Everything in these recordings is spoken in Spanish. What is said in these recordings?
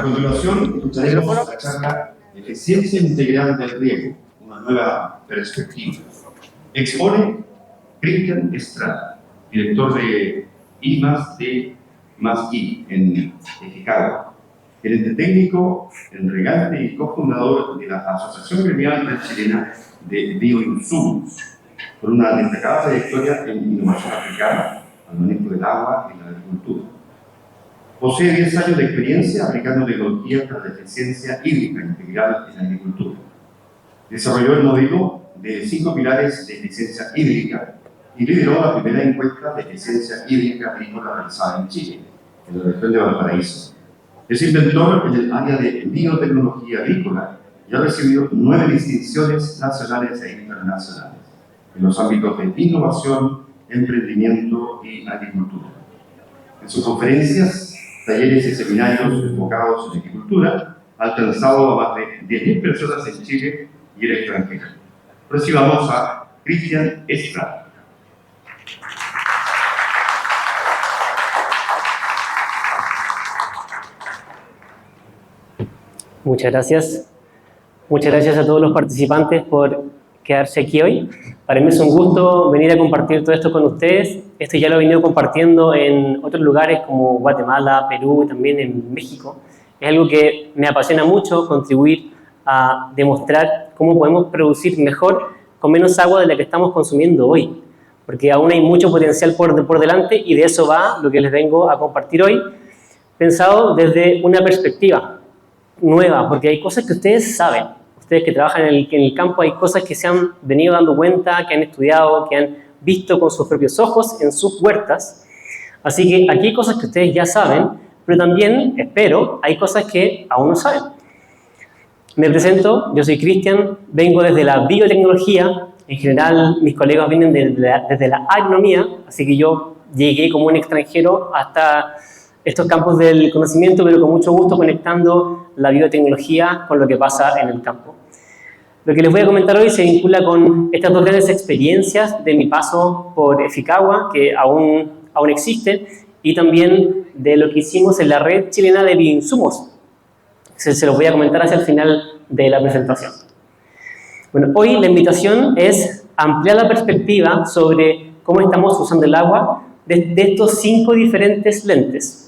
continuación, escucharemos la charla Eficiencia Integral del Riego, una nueva perspectiva. Expone Cristian Estrada, director de I+D+I en Chicago, gerente técnico en Regante y cofundador de la Asociación Gremial Chilena de Bioinsumos, con una destacada trayectoria en innovación aplicada al manejo del agua y la agricultura. Posee 10 años de experiencia aplicando tecnologías para la eficiencia hídrica integral en la agricultura. Desarrolló el modelo de 5 pilares de eficiencia hídrica y lideró la primera encuesta de eficiencia hídrica agrícola realizada en Chile, en la región de Valparaíso. Es inventor en el área de biotecnología agrícola y ha recibido 9 distinciones nacionales e internacionales en los ámbitos de innovación, emprendimiento y agricultura. En sus conferencias, talleres y seminarios enfocados en agricultura, ha alcanzado a más de 10.000 personas en Chile y el extranjero. Recibamos a Cristian Estrada. Muchas gracias. Muchas gracias a todos los participantes por quedarse aquí hoy. Para mí es un gusto venir a compartir todo esto con ustedes. Esto ya lo he venido compartiendo en otros lugares como Guatemala, Perú y también en México. Es algo que me apasiona mucho, contribuir a demostrar cómo podemos producir mejor con menos agua de la que estamos consumiendo hoy. Porque aún hay mucho potencial por delante y de eso va lo que les vengo a compartir hoy, pensado desde una perspectiva nueva, porque hay cosas que ustedes saben, ustedes que trabajan en el campo, hay cosas que se han venido dando cuenta, que han estudiado, que han visto con sus propios ojos en sus huertas. Así que aquí hay cosas que ustedes ya saben, pero también, espero, hay cosas que aún no saben. Me presento, yo soy Cristian, vengo desde la biotecnología, en general mis colegas vienen desde la agronomía, así que yo llegué como un extranjero hasta estos campos del conocimiento, pero con mucho gusto conectando la biotecnología con lo que pasa en el campo. Lo que les voy a comentar hoy se vincula con estas dos grandes experiencias de mi paso por Eficagua, que aún existe, y también de lo que hicimos en la red chilena de bioinsumos. Se los voy a comentar hacia el final de la presentación. Bueno, hoy la invitación es ampliar la perspectiva sobre cómo estamos usando el agua de estos 5 diferentes lentes.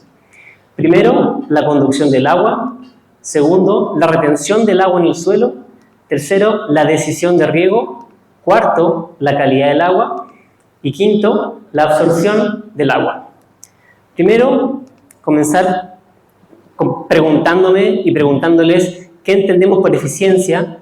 Primero, la conducción del agua. Segundo, la retención del agua en el suelo. Tercero, la decisión de riego. Cuarto, la calidad del agua. Y quinto, la absorción del agua. Primero, comenzar preguntándome y preguntándoles qué entendemos por eficiencia.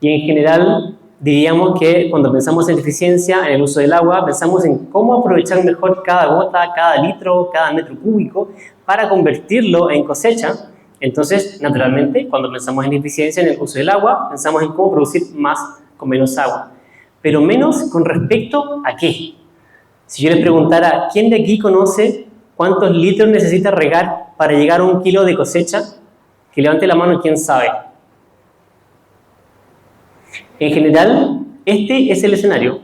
Y en general, diríamos que cuando pensamos en eficiencia, en el uso del agua, pensamos en cómo aprovechar mejor cada gota, cada litro, cada metro cúbico para convertirlo en cosecha. Entonces, naturalmente, cuando pensamos en eficiencia en el uso del agua, pensamos en cómo producir más con menos agua. Pero menos con respecto a qué. Si yo les preguntara, ¿quién de aquí conoce cuántos litros necesita regar para llegar a 1 kilo de cosecha? Que levante la mano quien sabe. En general, este es el escenario.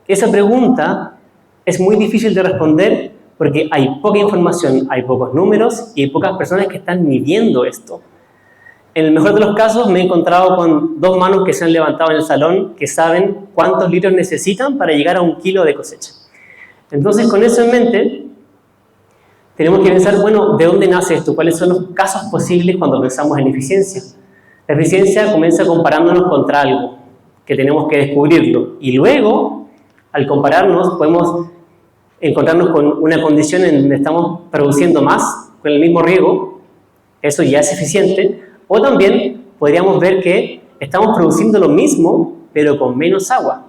Esa pregunta es muy difícil de responder porque hay poca información, hay pocos números y hay pocas personas que están midiendo esto. En el mejor de los casos me he encontrado con 2 manos que se han levantado en el salón que saben cuántos litros necesitan para llegar a 1 kilo de cosecha. Entonces, con eso en mente, tenemos que pensar, bueno, ¿de dónde nace esto? ¿Cuáles son los casos posibles cuando pensamos en eficiencia? La eficiencia comienza comparándonos contra algo, que tenemos que descubrirlo. Y luego, al compararnos, podemos encontrarnos con una condición en donde estamos produciendo más con el mismo riego, eso ya es eficiente, o también podríamos ver que estamos produciendo lo mismo, pero con menos agua.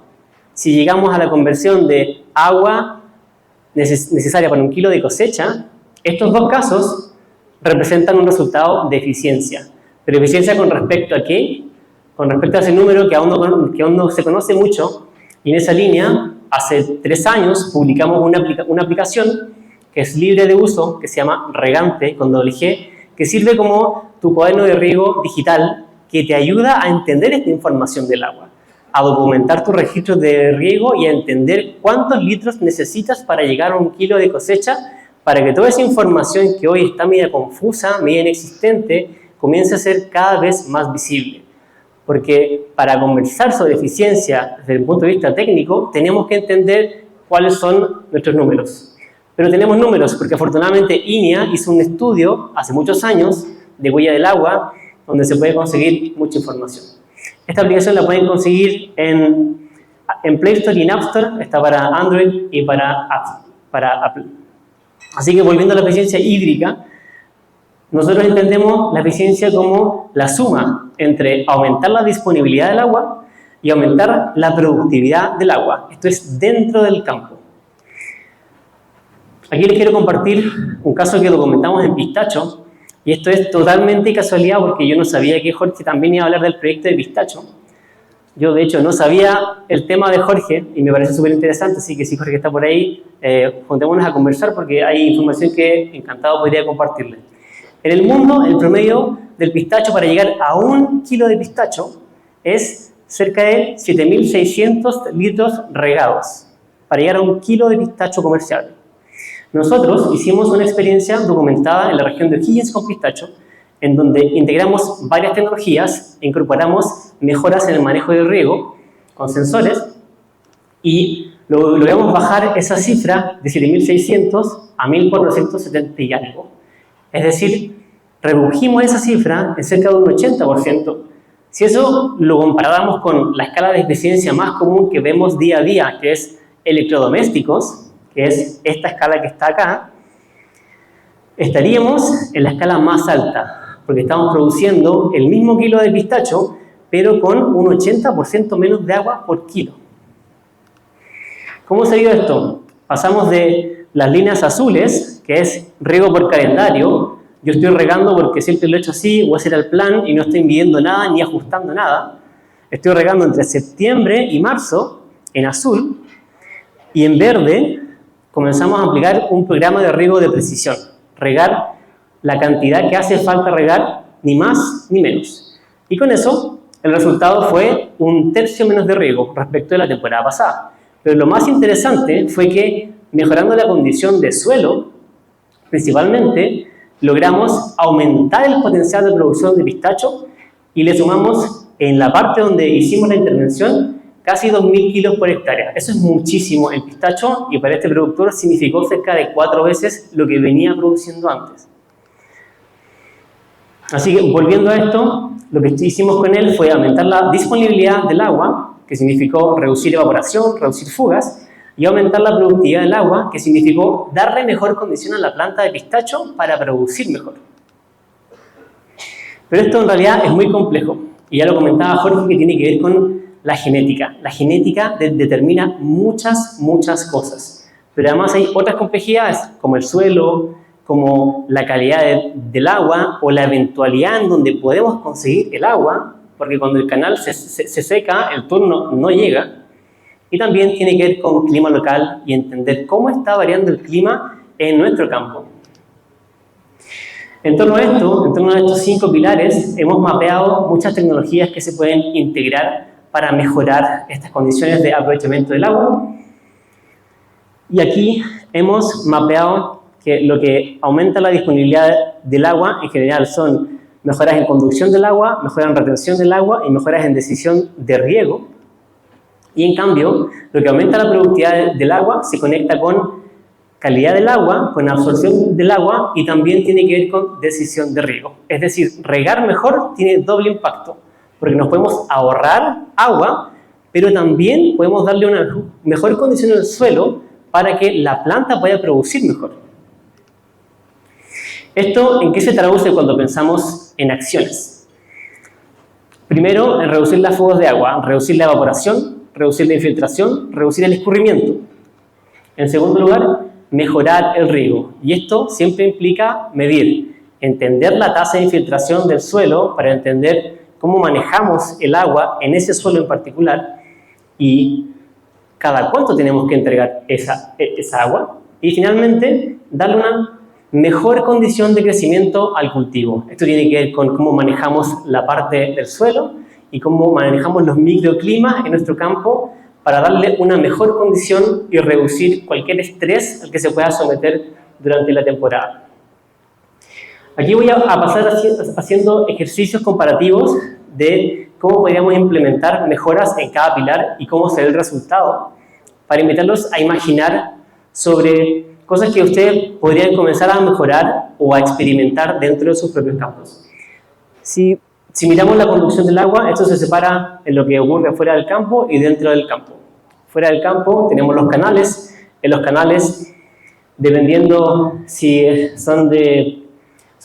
Si llegamos a la conversión de agua necesaria para 1 kilo de cosecha, estos 2 casos representan un resultado de eficiencia. ¿Pero eficiencia con respecto a qué? Con respecto a ese número que aún no se conoce mucho, y en esa línea, hace 3 años publicamos una aplicación que es libre de uso, que se llama Regante, con doble G, que sirve como tu cuaderno de riego digital, que te ayuda a entender esta información del agua, a documentar tus registros de riego y a entender cuántos litros necesitas para llegar a 1 kilo de cosecha, para que toda esa información que hoy está media confusa, media inexistente, comience a ser cada vez más visible. Porque para conversar sobre eficiencia desde el punto de vista técnico, tenemos que entender cuáles son nuestros números. Pero tenemos números porque afortunadamente INEA hizo un estudio hace muchos años de huella del agua, donde se puede conseguir mucha información. Esta aplicación la pueden conseguir en Play Store y en App Store, está para Android y para Apple. Así que volviendo a la eficiencia hídrica, nosotros entendemos la eficiencia como la suma entre aumentar la disponibilidad del agua y aumentar la productividad del agua. Esto es dentro del campo. Aquí les quiero compartir un caso que documentamos en Pistacho, y esto es totalmente casualidad porque yo no sabía que Jorge también iba a hablar del proyecto de Pistacho. Yo, de hecho, no sabía el tema de Jorge y me parece súper interesante, así que si Jorge está por ahí, juntémonos a conversar porque hay información que encantado podría compartirles. En el mundo, el promedio del pistacho para llegar a 1 kilo de pistacho es cerca de 7.600 litros regados para llegar a 1 kilo de pistacho comercial. Nosotros hicimos una experiencia documentada en la región de O'Higgins con pistacho, en donde integramos varias tecnologías e incorporamos mejoras en el manejo del riego con sensores y logramos bajar esa cifra de 7.600 a 1.470 y algo. Es decir, redujimos esa cifra en cerca de un 80%. Si eso lo comparáramos con la escala de eficiencia más común que vemos día a día, que es electrodomésticos, que es esta escala que está acá, estaríamos en la escala más alta, porque estamos produciendo el mismo kilo de pistacho, pero con un 80% menos de agua por kilo. ¿Cómo se dio esto? Pasamos de las líneas azules, que es riego por calendario. Yo estoy regando porque siempre lo he hecho así, o ese era el plan, y no estoy midiendo nada ni ajustando nada. Estoy regando entre septiembre y marzo, en azul, y en verde comenzamos a aplicar un programa de riego de precisión. Regar la cantidad que hace falta regar, ni más ni menos. Y con eso, el resultado fue 1/3 menos de riego respecto de la temporada pasada. Pero lo más interesante fue que, mejorando la condición de suelo, principalmente, logramos aumentar el potencial de producción de pistacho y le sumamos, en la parte donde hicimos la intervención, casi 2.000 kilos por hectárea. Eso es muchísimo en pistacho y para este productor significó cerca de 4 veces lo que venía produciendo antes. Así que, volviendo a esto, lo que hicimos con él fue aumentar la disponibilidad del agua, que significó reducir evaporación, reducir fugas, y aumentar la productividad del agua, que significó darle mejor condición a la planta de pistacho para producir mejor. Pero esto en realidad es muy complejo, y ya lo comentaba Jorge, que tiene que ver con la genética. La genética determina muchas cosas, pero además hay otras complejidades, como el suelo, como la calidad del agua, o la eventualidad en donde podemos conseguir el agua, porque cuando el canal se seca, el turno no llega. Y también tiene que ver con clima local y entender cómo está variando el clima en nuestro campo. En torno a estos 5 pilares, hemos mapeado muchas tecnologías que se pueden integrar para mejorar estas condiciones de aprovechamiento del agua. Y aquí hemos mapeado que lo que aumenta la disponibilidad del agua en general son mejoras en conducción del agua, mejoras en retención del agua y mejoras en decisión de riego. Y en cambio, lo que aumenta la productividad del agua se conecta con calidad del agua, con absorción del agua y también tiene que ver con decisión de riego. Es decir, regar mejor tiene doble impacto, porque nos podemos ahorrar agua, pero también podemos darle una mejor condición al suelo para que la planta pueda producir mejor. ¿Esto en qué se traduce cuando pensamos en acciones? Primero, en reducir las fugas de agua, reducir la evaporación, reducir la infiltración, reducir el escurrimiento. En segundo lugar, mejorar el riego. Y esto siempre implica medir, entender la tasa de infiltración del suelo para entender cómo manejamos el agua en ese suelo en particular y cada cuánto tenemos que entregar esa agua. Y finalmente, darle una mejor condición de crecimiento al cultivo. Esto tiene que ver con cómo manejamos la parte del suelo y cómo manejamos los microclimas en nuestro campo para darle una mejor condición y reducir cualquier estrés al que se pueda someter durante la temporada. Aquí voy a pasar haciendo ejercicios comparativos de cómo podríamos implementar mejoras en cada pilar y cómo será el resultado, para invitarlos a imaginar sobre cosas que ustedes podrían comenzar a mejorar o a experimentar dentro de sus propios campos. Si miramos la conducción del agua, esto se separa en lo que ocurre fuera del campo y dentro del campo. Fuera del campo tenemos los canales. En los canales, dependiendo si son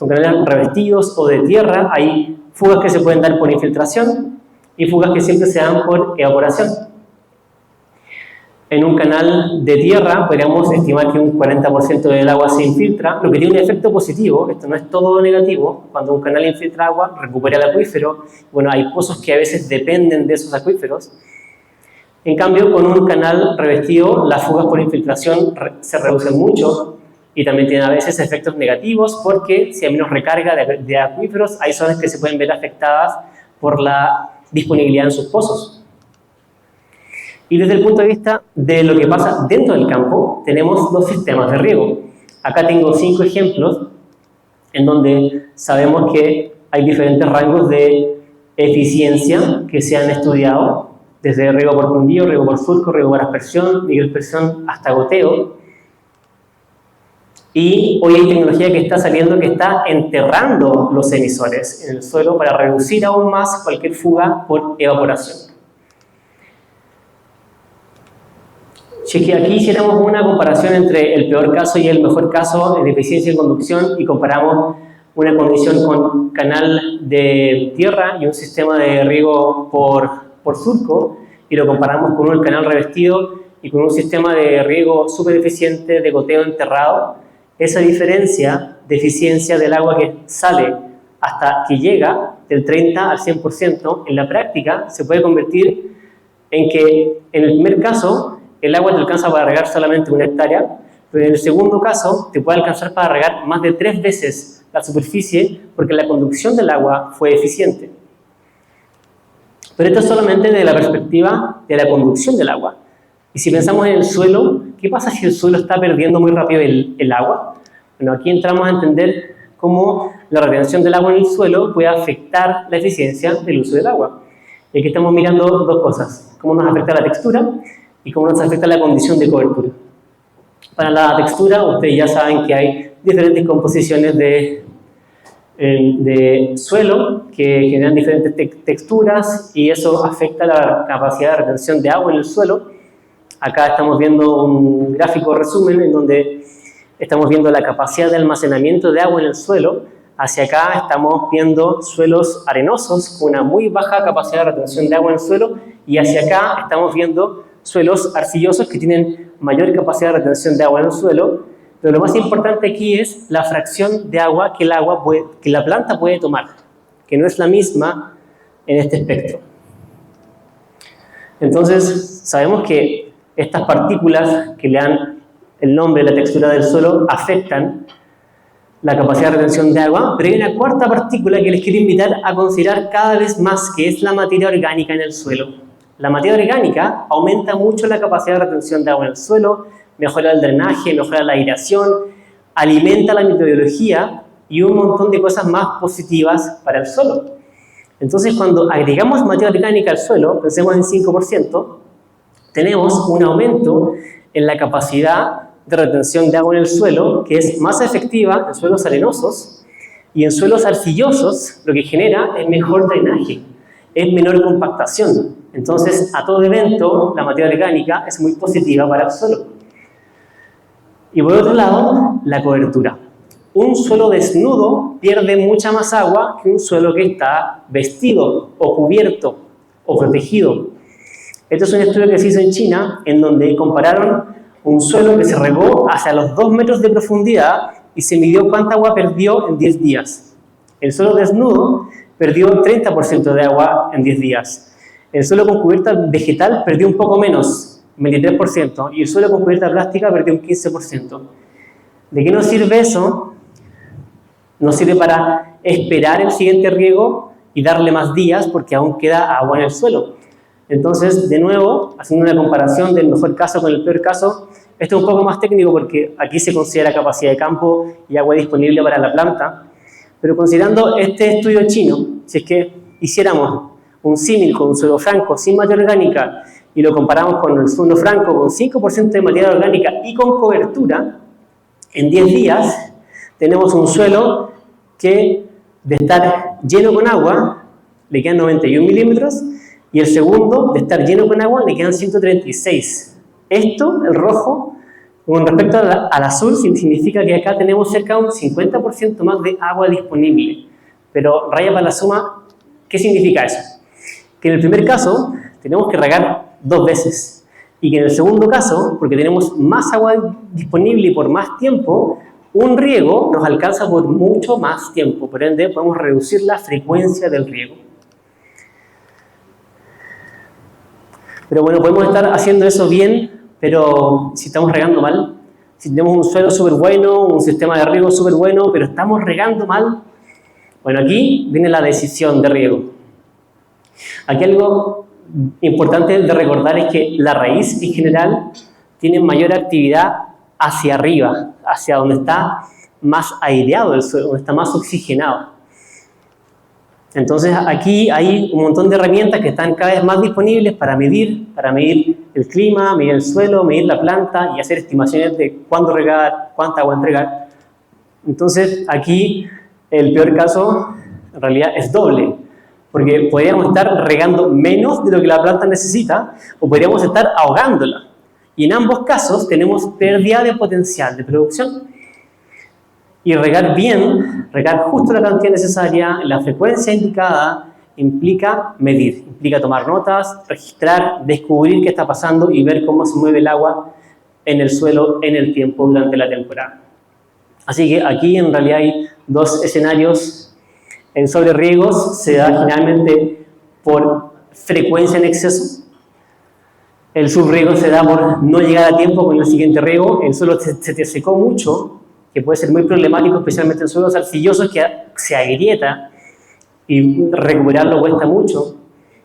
canales revestidos o de tierra, hay fugas que se pueden dar por infiltración y fugas que siempre se dan por evaporación. En un canal de tierra podríamos estimar que un 40% del agua se infiltra, lo que tiene un efecto positivo. Esto no es todo negativo. Cuando un canal infiltra agua, recupera el acuífero. Bueno, hay pozos que a veces dependen de esos acuíferos. En cambio, con un canal revestido, las fugas por infiltración se reducen mucho y también tienen a veces efectos negativos porque si hay menos recarga de acuíferos, hay zonas que se pueden ver afectadas por la disponibilidad en sus pozos. Y desde el punto de vista de lo que pasa dentro del campo, tenemos dos sistemas de riego. Acá tengo 5 ejemplos en donde sabemos que hay diferentes rangos de eficiencia que se han estudiado, desde riego por fundillo, riego por surco, riego por aspersión, microaspersión hasta goteo. Y hoy hay tecnología que está saliendo que está enterrando los emisores en el suelo para reducir aún más cualquier fuga por evaporación. Si es que aquí hiciéramos una comparación entre el peor caso y el mejor caso de eficiencia en conducción y comparamos una condición con canal de tierra y un sistema de riego por surco y lo comparamos con un canal revestido y con un sistema de riego súper eficiente de goteo enterrado, esa diferencia de eficiencia del agua que sale hasta que llega del 30 al 100% en la práctica se puede convertir en que en el primer caso el agua te alcanza para regar solamente 1 hectárea, pero en el segundo caso te puede alcanzar para regar más de 3 veces la superficie porque la conducción del agua fue eficiente. Pero esto es solamente desde la perspectiva de la conducción del agua. Y si pensamos en el suelo, ¿qué pasa si el suelo está perdiendo muy rápido el agua? Bueno, aquí entramos a entender cómo la retención del agua en el suelo puede afectar la eficiencia del uso del agua. Y aquí estamos mirando 2 cosas, cómo nos afecta la textura y cómo nos afecta la condición de cobertura. Para la textura, ustedes ya saben que hay diferentes composiciones de suelo que generan diferentes texturas y eso afecta la capacidad de retención de agua en el suelo. Acá estamos viendo un gráfico resumen en donde estamos viendo la capacidad de almacenamiento de agua en el suelo. Hacia acá estamos viendo suelos arenosos con una muy baja capacidad de retención de agua en el suelo y hacia acá estamos viendo suelos arcillosos que tienen mayor capacidad de retención de agua en el suelo, pero lo más importante aquí es la fracción de agua que la planta puede tomar, que no es la misma en este espectro. Entonces, sabemos que estas partículas que le dan el nombre de la textura del suelo afectan la capacidad de retención de agua, pero hay una cuarta partícula que les quiero invitar a considerar cada vez más, que es la materia orgánica en el suelo. La materia orgánica aumenta mucho la capacidad de retención de agua en el suelo, mejora el drenaje, mejora la aireación, alimenta la microbiología y un montón de cosas más positivas para el suelo. Entonces, cuando agregamos materia orgánica al suelo, pensemos en 5%, tenemos un aumento en la capacidad de retención de agua en el suelo, que es más efectiva en suelos arenosos y en suelos arcillosos, lo que genera es mejor drenaje, es menor compactación. Entonces, a todo evento, la materia orgánica es muy positiva para el suelo. Y por otro lado, la cobertura. Un suelo desnudo pierde mucha más agua que un suelo que está vestido o cubierto o protegido. Este es un estudio que se hizo en China, en donde compararon un suelo que se regó hacia los 2 metros de profundidad y se midió cuánta agua perdió en 10 días. El suelo desnudo perdió 30% de agua en 10 días. El suelo con cubierta vegetal perdió un poco menos, 23%, y el suelo con cubierta plástica perdió un 15%. ¿De qué nos sirve eso? Nos sirve para esperar el siguiente riego y darle más días porque aún queda agua en el suelo. Entonces, de nuevo, haciendo una comparación del mejor caso con el peor caso, esto es un poco más técnico porque aquí se considera capacidad de campo y agua disponible para la planta, Pero considerando este estudio chino, si es que hiciéramos un símil con un suelo franco sin materia orgánica y lo comparamos con el suelo franco con 5% de materia orgánica y con cobertura, en 10 días tenemos un suelo que de estar lleno con agua le quedan 91 milímetros y el segundo de estar lleno con agua le quedan 136. Esto, el rojo, con respecto al azul, significa que acá tenemos cerca de un 50% más de agua disponible. Pero raya para la suma, ¿qué significa eso? Que en el primer caso tenemos que regar 2 veces y que en el segundo caso, porque tenemos más agua disponible y por más tiempo, un riego nos alcanza por mucho más tiempo, por ende podemos reducir la frecuencia del riego. Pero bueno, podemos estar haciendo eso bien, pero si estamos regando mal, si tenemos un suelo súper bueno, un sistema de riego súper bueno, pero estamos regando mal, bueno, aquí viene la decisión de riego. Aquí algo importante de recordar es que la raíz en general tiene mayor actividad hacia arriba, hacia donde está más aireado el suelo, donde está más oxigenado. Entonces aquí hay un montón de herramientas que están cada vez más disponibles para medir el clima, medir el suelo, medir la planta y hacer estimaciones de cuándo regar, cuánta agua entregar. Entonces aquí el peor caso en realidad es doble, porque podríamos estar regando menos de lo que la planta necesita o podríamos estar ahogándola. Y en ambos casos tenemos pérdida de potencial de producción. Y regar bien, regar justo la cantidad necesaria, la frecuencia indicada, implica medir, implica tomar notas, registrar, descubrir qué está pasando y ver cómo se mueve el agua en el suelo en el tiempo durante la temporada. Así que aquí en realidad hay 2 escenarios. El sobreriegos se da generalmente por frecuencia en exceso. El subriego se da por no llegar a tiempo con el siguiente riego. El suelo se te secó mucho, que puede ser muy problemático, especialmente en suelos arcillosos que se agrieta y recuperarlo cuesta mucho.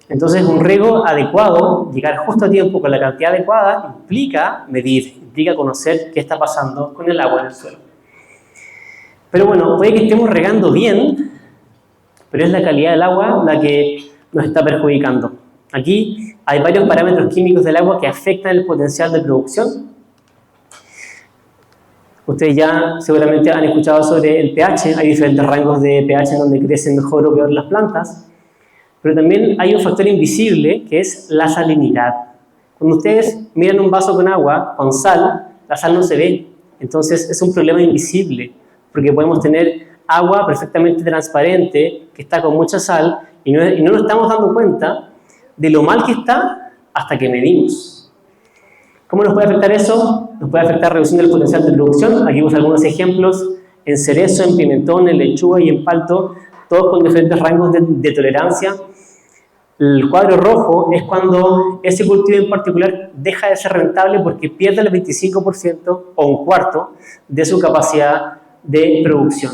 Entonces, un riego adecuado, llegar justo a tiempo con la cantidad adecuada, implica medir, implica conocer qué está pasando con el agua en el suelo. Pero bueno, puede que estemos regando bien, pero es la calidad del agua la que nos está perjudicando. Aquí hay varios parámetros químicos del agua que afectan el potencial de producción. Ustedes ya seguramente han escuchado sobre el pH, hay diferentes rangos de pH en donde crecen mejor o peor las plantas, pero también hay un factor invisible que es la salinidad. Cuando ustedes miran un vaso con agua, con sal, la sal no se ve, entonces es un problema invisible, porque podemos tener agua perfectamente transparente que está con mucha sal y no nos estamos dando cuenta de lo mal que está hasta que medimos. ¿Cómo nos puede afectar eso? Nos puede afectar reduciendo el potencial de producción. Aquí vemos algunos ejemplos en cerezo, en pimentón, en lechuga y en palto, todos con diferentes rangos de tolerancia. El cuadro rojo es cuando ese cultivo en particular deja de ser rentable porque pierde el 25% o un cuarto de su capacidad de producción.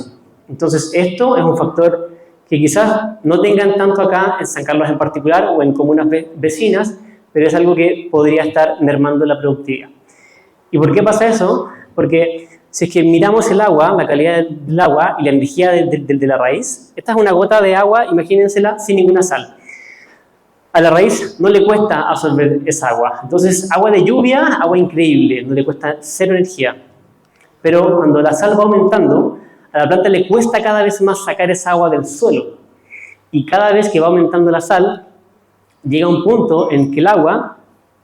Entonces esto es un factor que quizás no tengan tanto acá en San Carlos en particular o en comunas vecinas, pero es algo que podría estar mermando la productividad. ¿Y por qué pasa eso? Porque si es que miramos el agua, la calidad del agua y la energía de la raíz, esta es una gota de agua, imagínensela, sin ninguna sal. A la raíz no le cuesta absorber esa agua. Entonces, agua de lluvia, agua increíble, no le cuesta cero energía. Pero cuando la sal va aumentando, a la planta le cuesta cada vez más sacar esa agua del suelo. Y cada vez que va aumentando la sal, llega un punto en que el agua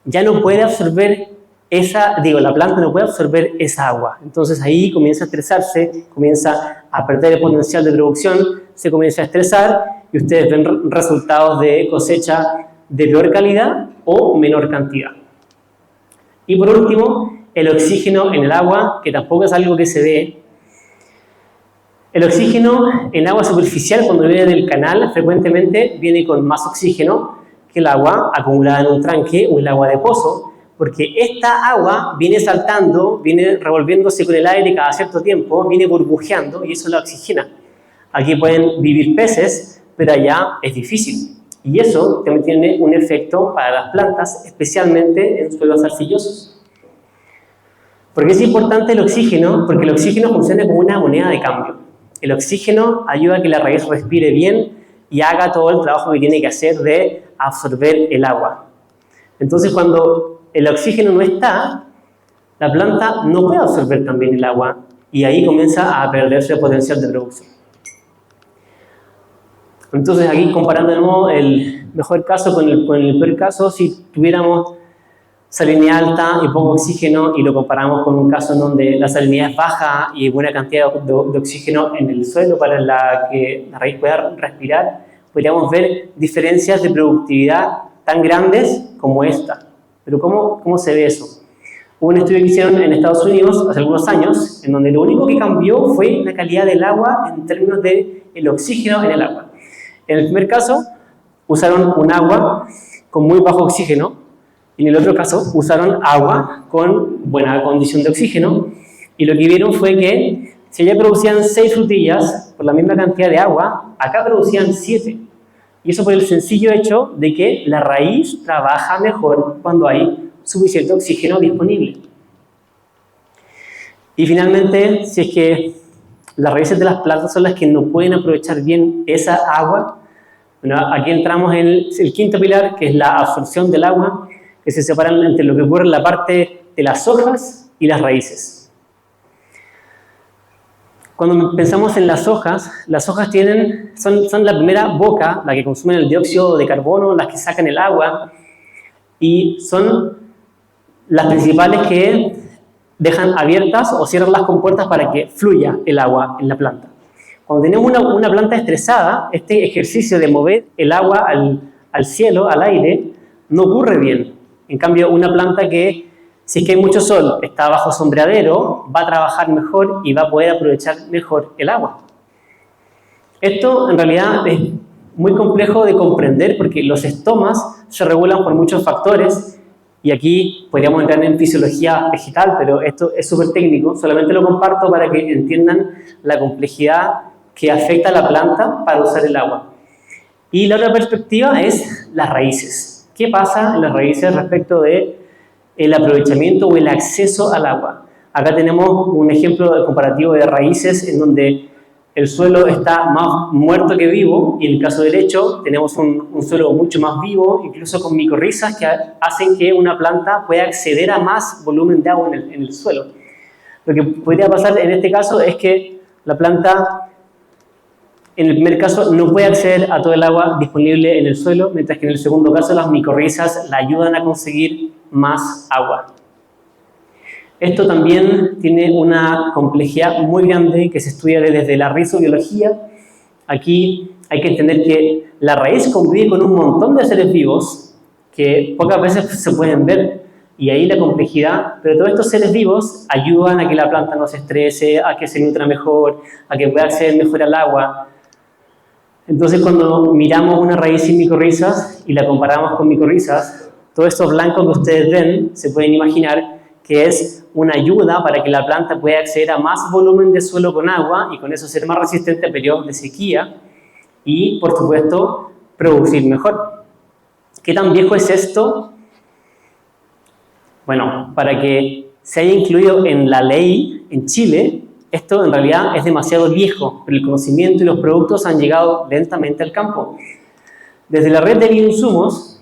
ya no puede absorber la planta no puede absorber esa agua. Entonces ahí comienza a estresarse, comienza a perder el potencial de producción, se comienza a estresar y ustedes ven resultados de cosecha de peor calidad o menor cantidad. Y por último, el oxígeno en el agua, que tampoco es algo que se ve. El oxígeno en agua superficial, cuando viene del canal, frecuentemente viene con más oxígeno que el agua acumulada en un tranque o el agua de pozo, porque esta agua viene saltando, viene revolviéndose con el aire cada cierto tiempo, viene burbujeando y eso la oxigena. Aquí pueden vivir peces, pero allá es difícil. Y eso también tiene un efecto para las plantas, especialmente en suelos arcillosos. ¿Por qué es importante el oxígeno? Porque el oxígeno funciona como una moneda de cambio. el oxígeno ayuda a que la raíz respire bien y haga todo el trabajo que tiene que hacer de absorber el agua. Entonces, cuando el oxígeno no está, la planta no puede absorber también el agua y ahí comienza a perderse el potencial de producción. Entonces, aquí comparando de nuevo el mejor caso con el peor caso, si tuviéramos salinidad alta y poco oxígeno y lo comparamos con un caso en donde la salinidad es baja y hay buena cantidad de oxígeno en el suelo para que la raíz pueda respirar, podríamos ver diferencias de productividad tan grandes como esta. Pero ¿cómo se ve eso? Hubo un estudio que hicieron en Estados Unidos hace algunos años, en donde lo único que cambió fue la calidad del agua en términos del oxígeno en el agua. En el primer caso, usaron un agua con muy bajo oxígeno, y en el otro caso, usaron agua con buena condición de oxígeno, y lo que vieron fue que si allá producían 6 frutillas por la misma cantidad de agua, acá producían 7. Y eso por el sencillo hecho de que la raíz trabaja mejor cuando hay suficiente oxígeno disponible. Y finalmente, si es que las raíces de las plantas son las que no pueden aprovechar bien esa agua, bueno, aquí entramos en el quinto pilar, que es la absorción del agua, que se separan entre lo que ocurre en la parte de las hojas y las raíces. Cuando pensamos en las hojas son la primera boca, la que consumen el dióxido de carbono, las que sacan el agua, y son las principales que dejan abiertas o cierran las compuertas para que fluya el agua en la planta. Cuando tenemos una planta estresada, este ejercicio de mover el agua al cielo, al aire, no ocurre bien. En cambio, una planta que, si es que hay mucho sol, está bajo sombreadero, va a trabajar mejor y va a poder aprovechar mejor el agua. Esto, en realidad, es muy complejo de comprender porque los estomas se regulan por muchos factores y aquí podríamos entrar en fisiología vegetal, pero esto es súper técnico. Solamente lo comparto para que entiendan la complejidad que afecta a la planta para usar el agua. Y la otra perspectiva es las raíces. ¿Qué pasa en las raíces respecto de el aprovechamiento o el acceso al agua? Acá tenemos un ejemplo comparativo de raíces en donde el suelo está más muerto que vivo, y en el caso derecho tenemos un suelo mucho más vivo, incluso con micorrizas que hacen que una planta pueda acceder a más volumen de agua en el suelo. Lo que podría pasar en este caso es que la planta, en el primer caso, no puede acceder a todo el agua disponible en el suelo, mientras que en el segundo caso las micorrizas la ayudan a conseguir más agua. Esto también tiene una complejidad muy grande que se estudia desde la rizobiología. Aquí hay que entender que la raíz convive con un montón de seres vivos que pocas veces se pueden ver, y ahí la complejidad, pero todos estos seres vivos ayudan a que la planta no se estrese, a que se nutra mejor, a que pueda acceder mejor al agua. Entonces, cuando miramos una raíz sin micorrizas y la comparamos con micorrizas, todo esto blanco que ustedes ven, se pueden imaginar que es una ayuda para que la planta pueda acceder a más volumen de suelo con agua y con eso ser más resistente a periodos de sequía y, por supuesto, producir mejor. ¿Qué tan viejo es esto? Bueno, para que se haya incluido en la ley en Chile, esto en realidad es demasiado viejo, pero el conocimiento y los productos han llegado lentamente al campo. Desde la red de bioinsumos,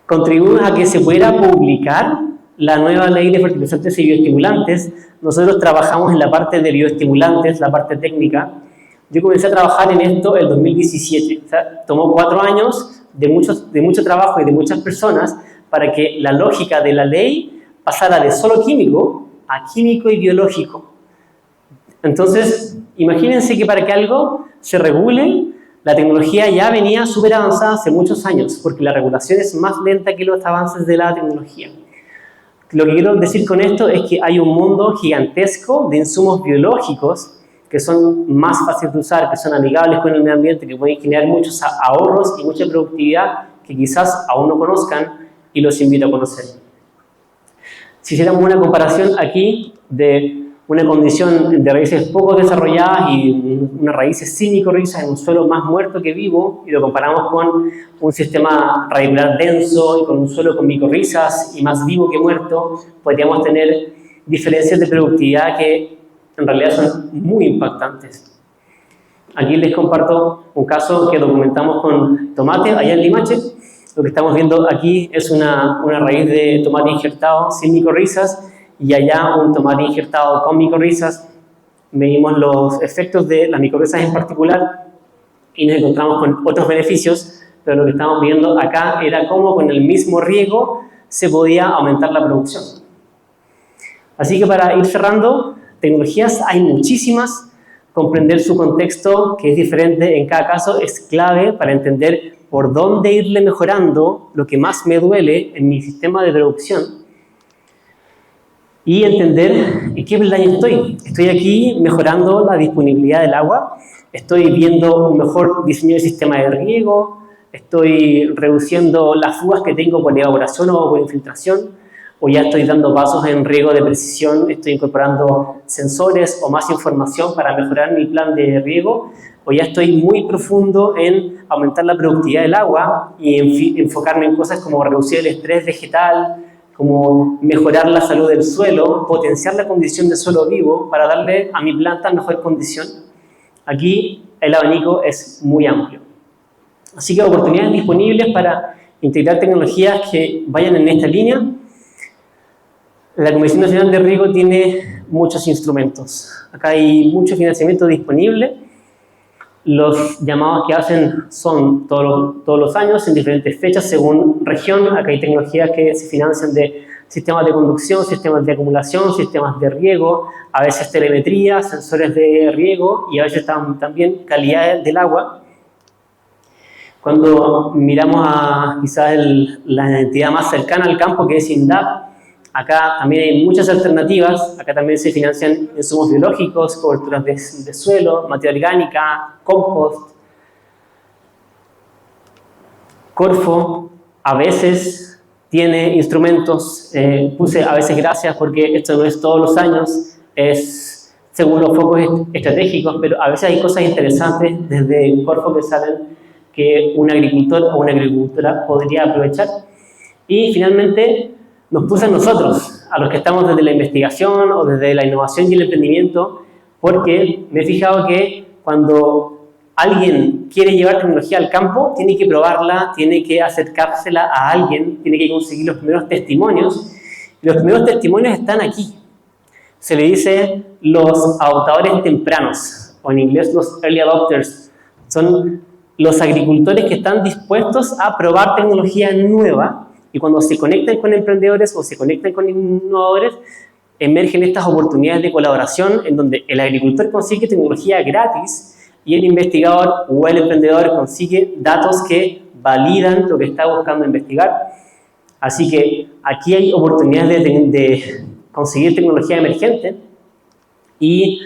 contribuimos a que se pudiera publicar la nueva ley de fertilizantes y bioestimulantes. Nosotros trabajamos en la parte de bioestimulantes, la parte técnica. Yo comencé a trabajar en esto en 2017. O sea, tomó 4 años de mucho trabajo y de muchas personas para que la lógica de la ley pasara de solo químico a químico y biológico. Entonces, imagínense que para que algo se regule, la tecnología ya venía súper avanzada hace muchos años, porque la regulación es más lenta que los avances de la tecnología. Lo que quiero decir con esto es que hay un mundo gigantesco de insumos biológicos que son más fáciles de usar, que son amigables con el medio ambiente, que pueden generar muchos ahorros y mucha productividad que quizás aún no conozcan, y los invito a conocer. Si hiciéramos una comparación aquí de una condición de raíces poco desarrolladas y unas raíces sin micorrizas en un suelo más muerto que vivo, y lo comparamos con un sistema radicular denso y con un suelo con micorrizas y más vivo que muerto, podríamos tener diferencias de productividad que en realidad son muy impactantes. Aquí les comparto un caso que documentamos con tomate allá en Limache. Lo que estamos viendo aquí es una raíz de tomate injertado sin micorrizas y allá un tomate injertado con micorrizas. Medimos los efectos de las micorrizas en particular y nos encontramos con otros beneficios, pero lo que estamos viendo acá era cómo con el mismo riego se podía aumentar la producción. Así que para ir cerrando, tecnologías hay muchísimas. Comprender su contexto, que es diferente en cada caso, es clave para entender por dónde irle mejorando lo que más me duele en mi sistema de producción y entender en qué peldaño estoy. Estoy aquí mejorando la disponibilidad del agua, estoy viendo un mejor diseño del sistema de riego, estoy reduciendo las fugas que tengo por evaporación o por infiltración, o ya estoy dando pasos en riego de precisión, estoy incorporando sensores o más información para mejorar mi plan de riego, o ya estoy muy profundo en aumentar la productividad del agua y enfocarme en cosas como reducir el estrés vegetal, como mejorar la salud del suelo, potenciar la condición del suelo vivo para darle a mi planta mejor condición. Aquí el abanico es muy amplio. Así que oportunidades disponibles para integrar tecnologías que vayan en esta línea. La Comisión Nacional de Riego tiene muchos instrumentos. Acá hay mucho financiamiento disponible. Los llamados que hacen son todos los años, en diferentes fechas, según región. Acá hay tecnologías que se financian de sistemas de conducción, sistemas de acumulación, sistemas de riego, a veces telemetría, sensores de riego y a veces también calidad del agua. Cuando miramos a quizás la entidad más cercana al campo, que es INDAP, acá también hay muchas alternativas. Acá también se financian insumos biológicos, coberturas de suelo, materia orgánica, compost. Corfo a veces tiene instrumentos, puse a veces gracias porque esto no es todos los años, es según los focos estratégicos, pero a veces hay cosas interesantes desde Corfo que salen que un agricultor o una agricultora podría aprovechar. Y finalmente nos puse a nosotros, a los que estamos desde la investigación o desde la innovación y el emprendimiento, porque me he fijado que cuando alguien quiere llevar tecnología al campo, tiene que probarla, tiene que acercársela a alguien, tiene que conseguir los primeros testimonios. Y los primeros testimonios están aquí. Se le dice los adoptadores tempranos, o en inglés los early adopters. Son los agricultores que están dispuestos a probar tecnología nueva y cuando se conectan con emprendedores o se conectan con innovadores, emergen estas oportunidades de colaboración en donde el agricultor consigue tecnología gratis y el investigador o el emprendedor consigue datos que validan lo que está buscando investigar. Así que aquí hay oportunidades de conseguir tecnología emergente y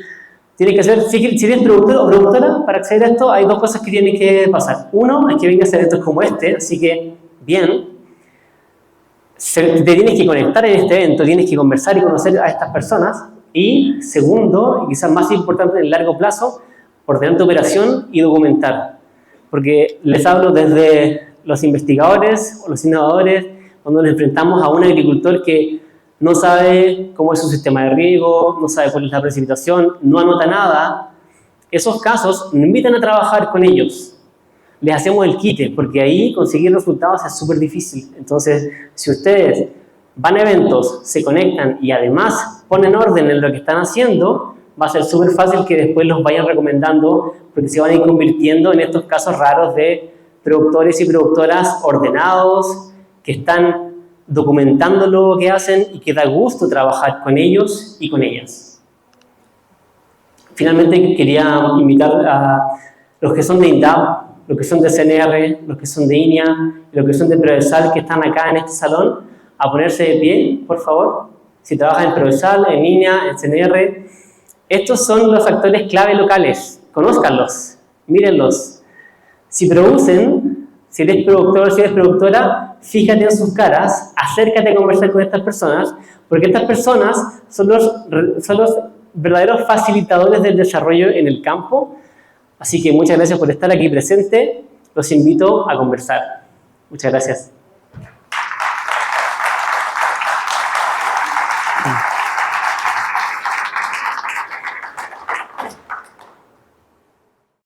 tiene que ser, si eres productor o productora, para acceder a esto hay dos cosas que tienen que pasar. Uno, es que vengas a eventos como este, así que, bien, te tienes que conectar en este evento, tienes que conversar y conocer a estas personas. Y segundo, y quizás más importante en el largo plazo, ordenar tu operación y documentar. Porque les hablo desde los investigadores o los innovadores, cuando nos enfrentamos a un agricultor que no sabe cómo es su sistema de riego, no sabe cuál es la precipitación, no anota nada. Esos casos nos invitan a trabajar con ellos. Les hacemos el quite, porque ahí conseguir resultados es súper difícil. Entonces, si ustedes van a eventos, se conectan y además ponen orden en lo que están haciendo, va a ser súper fácil que después los vayan recomendando, porque se van a ir convirtiendo en estos casos raros de productores y productoras ordenados, que están documentando lo que hacen y que da gusto trabajar con ellos y con ellas. Finalmente quería invitar a los que son de INDAP, los que son de CNR, los que son de INEA, los que son de Prodesal que están acá en este salón, a ponerse de pie, por favor. Si trabajan en Prodesal, en INEA, en CNR, estos son los actores clave locales. Conózcanlos, mírenlos. Si producen, si eres productor, si eres productora, fíjate en sus caras, acércate a conversar con estas personas, porque estas personas son los verdaderos facilitadores del desarrollo en el campo. Así que muchas gracias por estar aquí presente. Los invito a conversar. Muchas gracias.